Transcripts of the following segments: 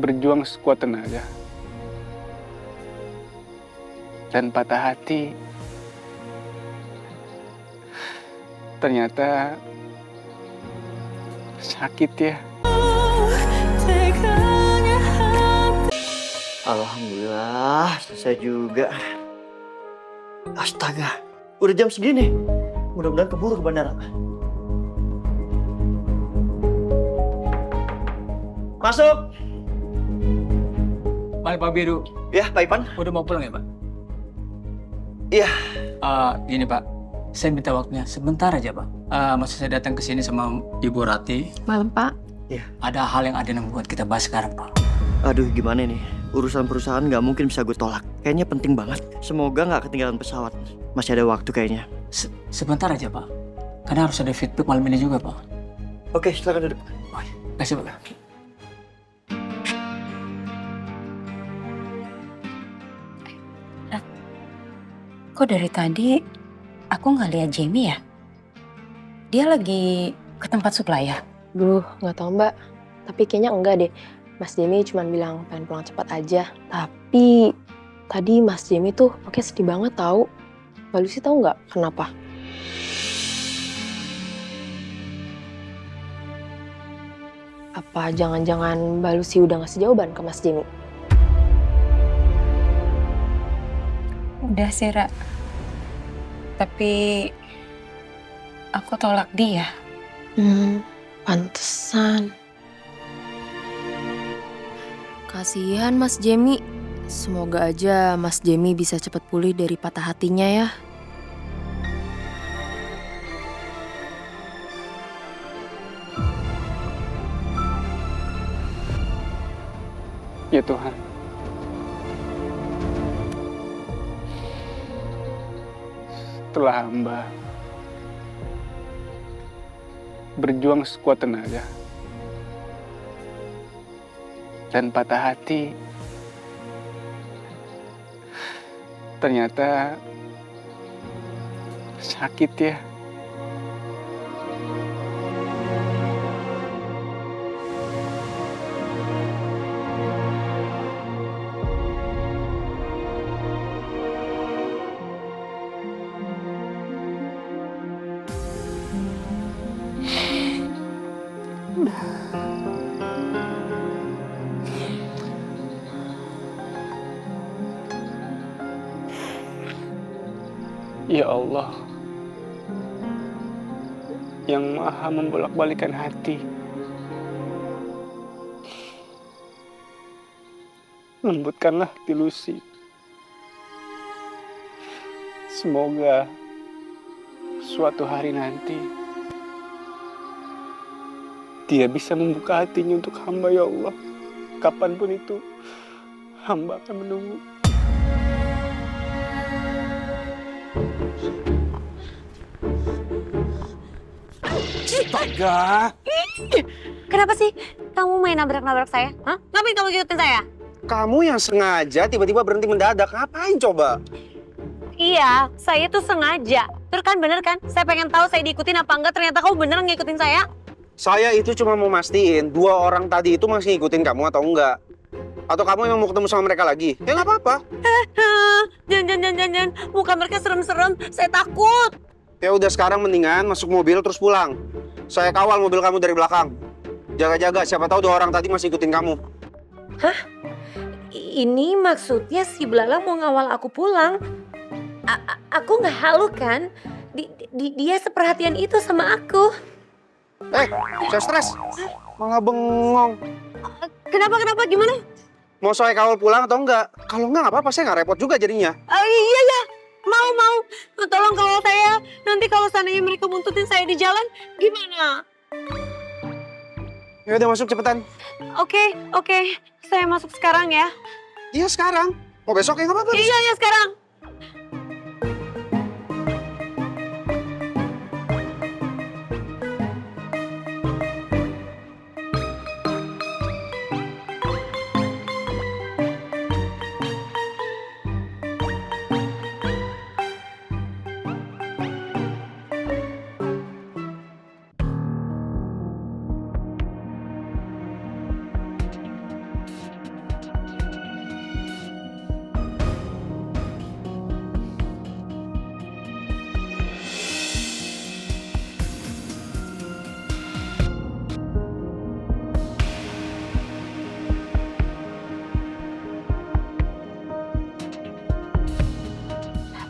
berjuang sekuat tenaga, dan patah hati. Ternyata sakit ya. Alhamdulillah, selesai juga. Astaga, udah jam segini. Mudah-mudahan keburu ke bandara. Masuk. Baik Pak Biru, Ya, Pak Ipan. udah mau pulang ya Pak? Iya. Gini Pak, saya minta waktunya sebentar aja Pak. Maksud saya datang ke sini sama Ibu Rati. Malam, Pak. Ada hal yang ada yang membuat kita bahas sekarang Pak. Aduh, gimana nih? Urusan perusahaan nggak mungkin bisa gue tolak. Kayaknya penting banget. Semoga nggak ketinggalan pesawat. Masih ada waktu kayaknya. Sebentar aja Pak, karena harus ada feedback malam ini juga Pak. Oke, silakan duduk. Kasih Pak. Kok dari tadi aku nggak lihat Jamie ya? Dia lagi ke tempat supply ya? Duh, nggak tahu Mbak. Tapi kayaknya enggak deh. Mas Jamie cuma bilang pengen pulang cepat aja. Tapi tadi Mas Jamie tuh oke sedih banget tahu. Mbak Lucy tahu nggak kenapa? Apa jangan-jangan Mbak Lucy udah ngasih jawaban ke Mas Jamie? Udah sih, Ra. Tapi aku tolak dia. Pantesan. Kasihan Mas Jamie. Semoga aja Mas Jamie bisa cepat pulih dari patah hatinya ya. Ya Tuhan, setelah hamba berjuang sekuat tenaga dan patah hati, ternyata sakit ya. Ya Allah, yang maha membolak-balikan hati, lembutkanlah hati Lucy. Semoga suatu hari nanti dia bisa membuka hatinya untuk hamba, ya Allah. Kapanpun itu, hamba akan menunggu. Astaga! Kenapa sih kamu main nabrak-nabrak saya? Hah? Ngapain kamu ikutin saya? Kamu yang sengaja tiba-tiba berhenti mendadak. Ngapain coba? Iya, saya tuh sengaja. Terus kan bener kan? Saya pengen tahu saya diikutin apa enggak. Ternyata kamu bener ngikutin saya. Saya itu cuma mau mastiin dua orang tadi itu masih ngikutin kamu atau enggak. Atau kamu yang mau ketemu sama mereka lagi? Ya nggak apa-apa. Jangan. Muka mereka serem-serem. Saya takut. Ya udah sekarang mendingan masuk mobil terus pulang. Saya kawal mobil kamu dari belakang. Jaga-jaga, siapa tahu dua orang tadi masih ikutin kamu. Hah? Ini maksudnya si Blala mau ngawal aku pulang? Aku nggak halu kan? Dia seperhatian itu sama aku. Saya stres. Malah bengong. Kenapa? Gimana? Mau saya kawal pulang atau enggak? Kalau enggak nggak apa-apa, saya nggak repot juga jadinya. Iya. Mau. Tolong kawal saya. Nanti kalau seandainya mereka buntutin saya di jalan, gimana? Ya udah masuk cepetan. Oke. Saya masuk sekarang ya. Iya sekarang. Mau besok ya nggak apa-apa. Iya sekarang.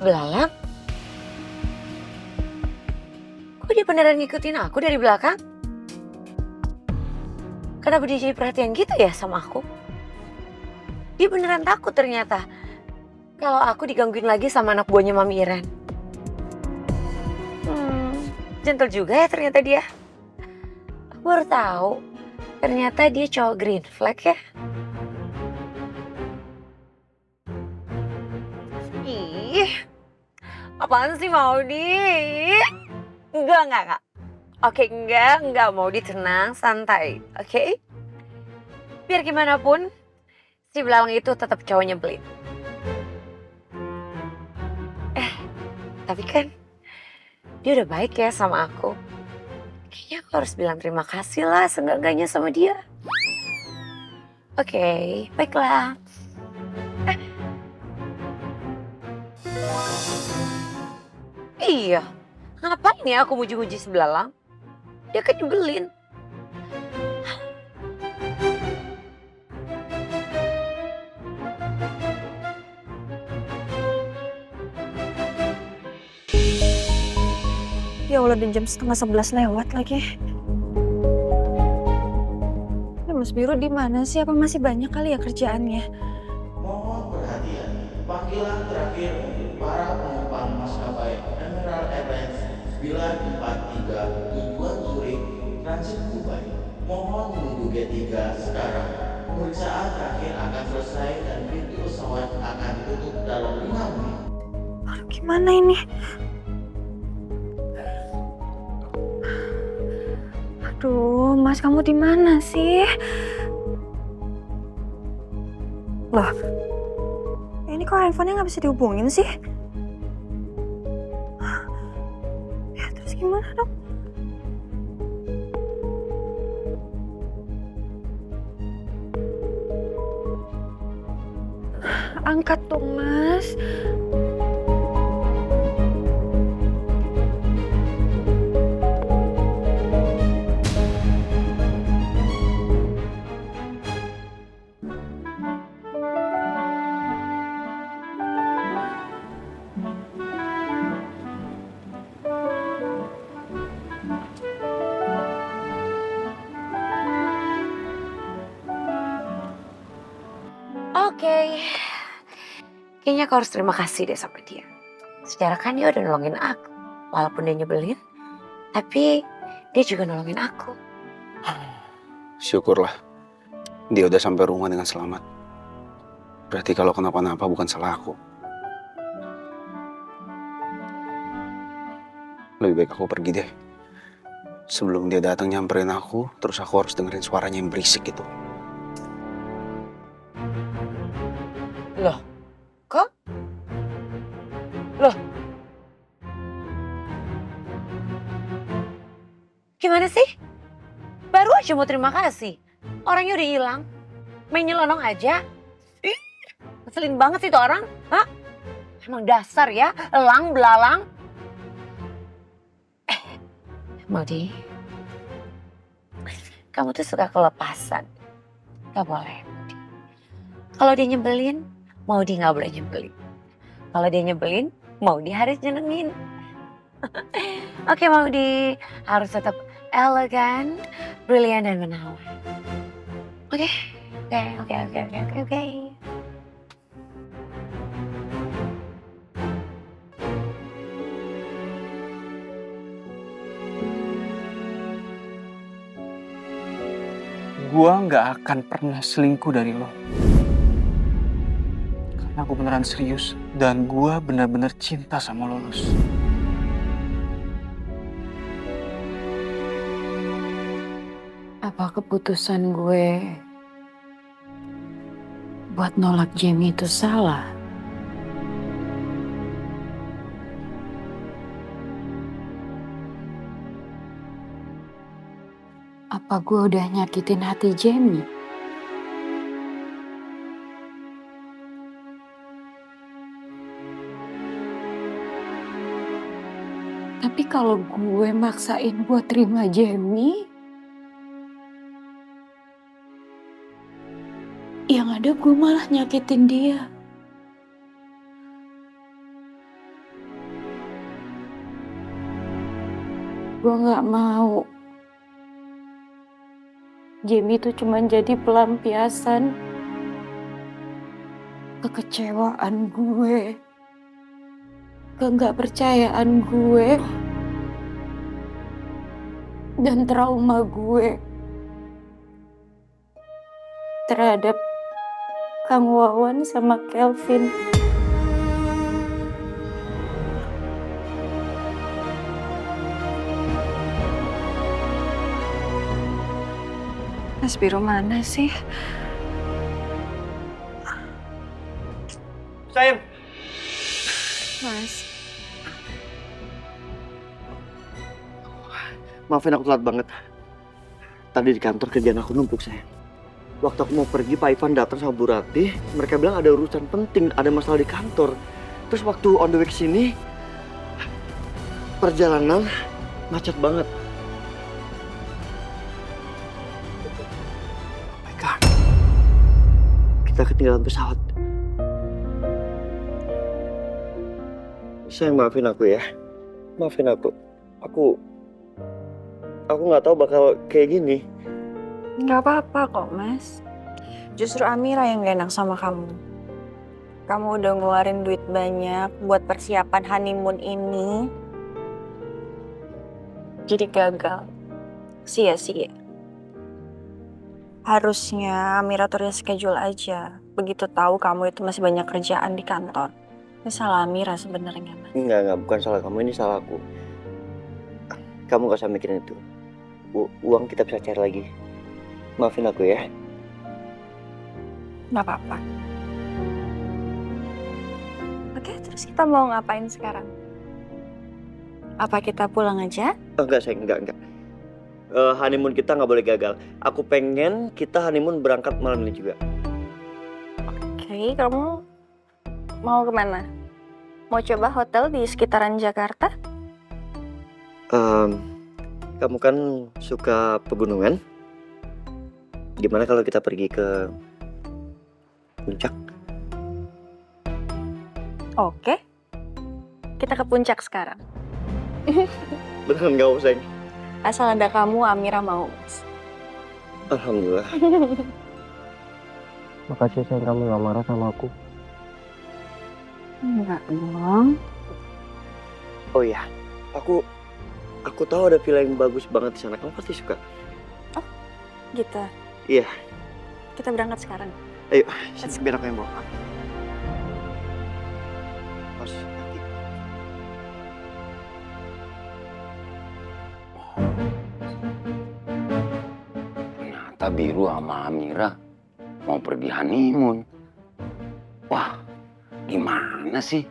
Belalang? Kok dia beneran ngikutin aku dari belakang? Kenapa dia jadi perhatian gitu ya sama aku? Dia beneran takut ternyata. Kalau aku digangguin lagi sama anak buahnya Mami Iren. Gentle juga ya ternyata dia. Aku baru tahu. Ternyata dia cowok green flag ya. Ih, apaan sih Maudi? Enggak. Oke, enggak mau tenang, santai, oke? Biar gimana pun, si Belalang itu tetap cowok nyebelin. Tapi kan, dia udah baik ya sama aku. Kayaknya aku harus bilang terima kasih lah seenggak-enggaknya sama dia. Oke, baiklah. Iya, ngapain ya aku muji-muji si Belalang? Dia kan nyebelin. Ya Allah, dan jam 10:30 lewat lagi. Ya, Mas Biro di mana sih? Apa masih banyak kali ya kerjaannya? Mohon perhatian, panggilan terakhir untuk para penumpang maskapai Emerald Airlines 943 tujuan Zurich transit Dubai. Mohon menunggu gate 3 sekarang. Pemeriksaan terakhir akan selesai dan pintu pesawat akan tutup dalam 5 menit. Aduh, gimana ini? Aduh, Mas, kamu di mana sih? Loh, ini kok handphonenya nggak bisa dihubungin sih? Ya, terus gimana dong? Angkat dong, Mas. Oke. Kayaknya aku harus terima kasih deh sama dia. Secara kan dia udah nolongin aku. Walaupun dia nyebelin, tapi dia juga nolongin aku. Syukurlah. Dia udah sampai rumah dengan selamat. Berarti kalau kenapa-napa bukan salah aku. Lebih baik aku pergi deh. Sebelum dia datang nyamperin aku, terus aku harus dengerin suaranya yang berisik gitu. Loh, kok? Loh, gimana sih? Baru aja mau terima kasih. Orangnya udah hilang. Main nyelonong aja. Ih, ngeselin banget sih tuh orang. Hah? Emang dasar ya, elang belalang. Maudi, kamu tuh suka kelepasan. Gak boleh, Maudi. Kalau dia nyebelin, Maudi gak boleh nyebelin. Kalau dia nyebelin, Maudi harus nyenengin. Oke, Maudi harus tetap elegan, brilian, dan menawan. Oke. Gua nggak akan pernah selingkuh dari lo. Karena aku beneran serius dan gua benar-benar cinta sama lo, Lus. Apa keputusan gue buat nolak Jamie itu salah? Apa gue udah nyakitin hati Jamie? Tapi kalau gue maksain buat terima Jamie, yang ada gue malah nyakitin dia. Gue gak mau. Jamie itu cuma jadi pelampiasan kekecewaan gue, nggak percayaan gue, dan trauma gue terhadap Kang Wawan sama Kelvin. Mas Biro mana sih? Sayang. Mas. Maafin aku telat banget. Tadi di kantor kerjaan aku numpuk, sayang. Waktu aku mau pergi, Pak Ivan datang sama Bu Ratih. Mereka bilang ada urusan penting, ada masalah di kantor. Terus waktu on the way ke sini, perjalanan macet banget. My God. Kita ketinggalan pesawat. Sayang, maafin aku ya. Maafin aku. Aku nggak tahu bakal kayak gini. Nggak apa-apa kok, Mas. Justru Amira yang gak enak sama kamu. Kamu udah ngeluarin duit banyak buat persiapan honeymoon ini. Jadi gagal. Sia-sia. Harusnya Amira tuh schedule aja. Begitu tahu kamu itu masih banyak kerjaan di kantor. Ini salah Amira sebenarnya, Mas. Enggak, bukan salah kamu, ini salah aku. Kamu gak usah mikirin itu. Uang kita bisa cari lagi. Maafin aku ya. Nggak apa-apa. Oke, terus kita mau ngapain sekarang? Apa kita pulang aja? Enggak, sayang, enggak. Honeymoon kita nggak boleh gagal. Aku pengen kita honeymoon berangkat malam ini juga. Oke, kamu mau kemana? Mau coba hotel di sekitaran Jakarta? Kamu kan suka pegunungan? Gimana kalau kita pergi ke puncak? Oke. Kita ke puncak sekarang. Beneran gak usah? Asal ada kamu, Amira mau. Alhamdulillah. Makasih sayang, kamu gak marah sama aku. Enggak dong. Oh iya, aku tahu ada villa yang bagus banget di sana. Kamu pasti suka. Gitu. Iya. Kita berangkat sekarang. Ayo, biar aku yang bawa. Harus hati. Ternyata Biru sama Amira mau pergi honeymoon. Wah, gimana sih?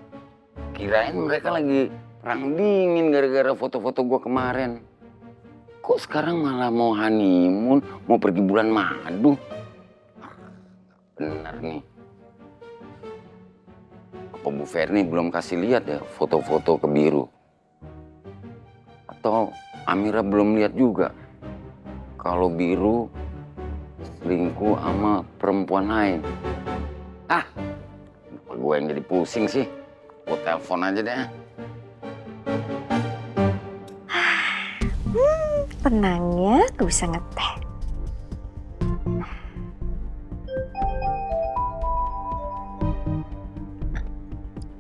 Kirain mereka lagi perang dingin gara-gara foto-foto gua kemarin. Kok sekarang malah mau honeymoon, mau pergi bulan madu? Bener nih. Apa Bu Ferni belum kasih lihat ya foto-foto ke Biru? Atau Amira belum lihat juga kalau Biru selingkuh sama perempuan lain? Ah, kenapa gue yang jadi pusing sih? Gue telepon aja deh. Tenang ya, gak bisa ngeteh.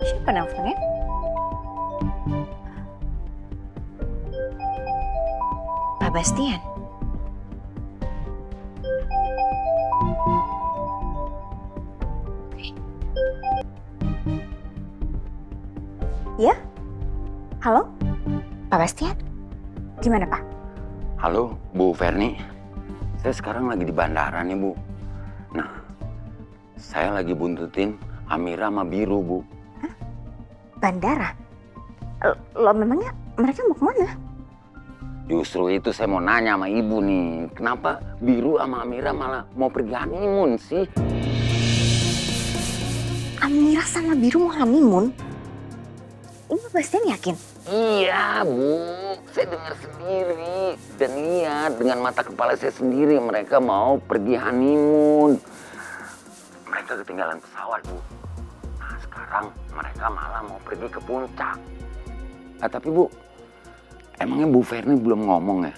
Siapa nelfonnya? Pak Bastian. Ya? Halo? Pak Bastian? Gimana, Pak? Halo, Bu Ferni. Saya sekarang lagi di bandara nih, Bu. Nah, saya lagi buntutin Amira sama Biru, Bu. Hah? Bandara? Lo memangnya mereka mau kemana? Justru itu saya mau nanya sama Ibu nih. Kenapa Biru sama Amira malah mau pergi honeymoon sih? Amira sama Biru mau honeymoon? Ini Pak Bastian yakin? Iya, Bu. Saya dengar sendiri dan lihat dengan mata kepala saya sendiri mereka mau pergi honeymoon. Mereka ketinggalan pesawat, Bu. Nah, sekarang mereka malah mau pergi ke puncak. Tapi Bu, Emangnya Bu Ferni belum ngomong ya?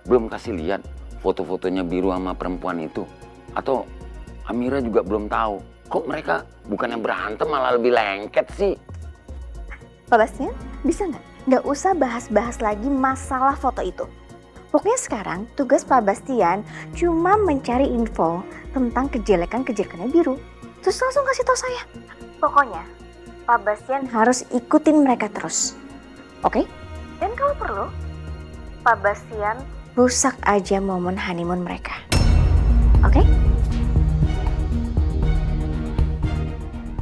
Belum kasih lihat foto-fotonya Biru sama perempuan itu? Atau Amira juga belum tahu? Kok mereka bukannya berantem malah lebih lengket sih? Pak Bastian, bisa nggak? Nggak usah bahas-bahas lagi masalah foto itu. Pokoknya sekarang tugas Pak Bastian cuma mencari info tentang kejelekan-kejelekannya Biru. Terus langsung kasih tahu saya. Pokoknya Pak Bastian harus ikutin mereka terus. Oke? Dan kalau perlu, Pak Bastian rusak aja momen honeymoon mereka. Oke?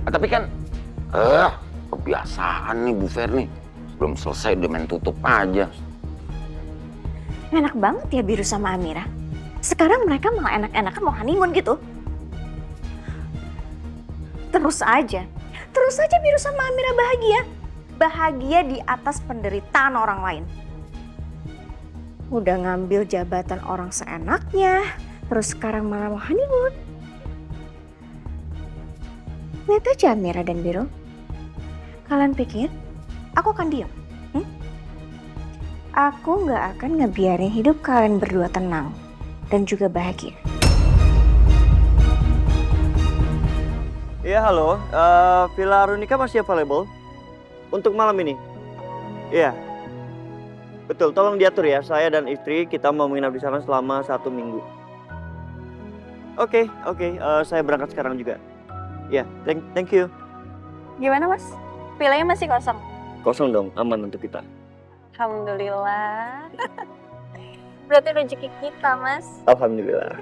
Tapi kan, kebiasaan nih Bu Ferni. Belum selesai udah main tutup aja. Enak banget ya Biru sama Amira. Sekarang mereka malah enak-enakan mau honeymoon gitu. Terus aja Biru sama Amira bahagia. Bahagia di atas penderitaan orang lain. Udah ngambil jabatan orang seenaknya, terus sekarang malah mau honeymoon. Lihat aja Amira dan Biru. Kalian pikir aku akan diam? Aku nggak akan ngebiarin hidup kalian berdua tenang dan juga bahagia. Iya, halo. Villa Arunika masih available untuk malam ini? Iya. Betul, tolong diatur ya. Saya dan istri kita mau menginap di sana selama 1 minggu. Oke. Saya berangkat sekarang juga. Ya, thank you. Gimana Mas? Villanya masih kosong? Kosong dong, aman untuk kita. Alhamdulillah. Berarti rezeki kita Mas. Alhamdulillah.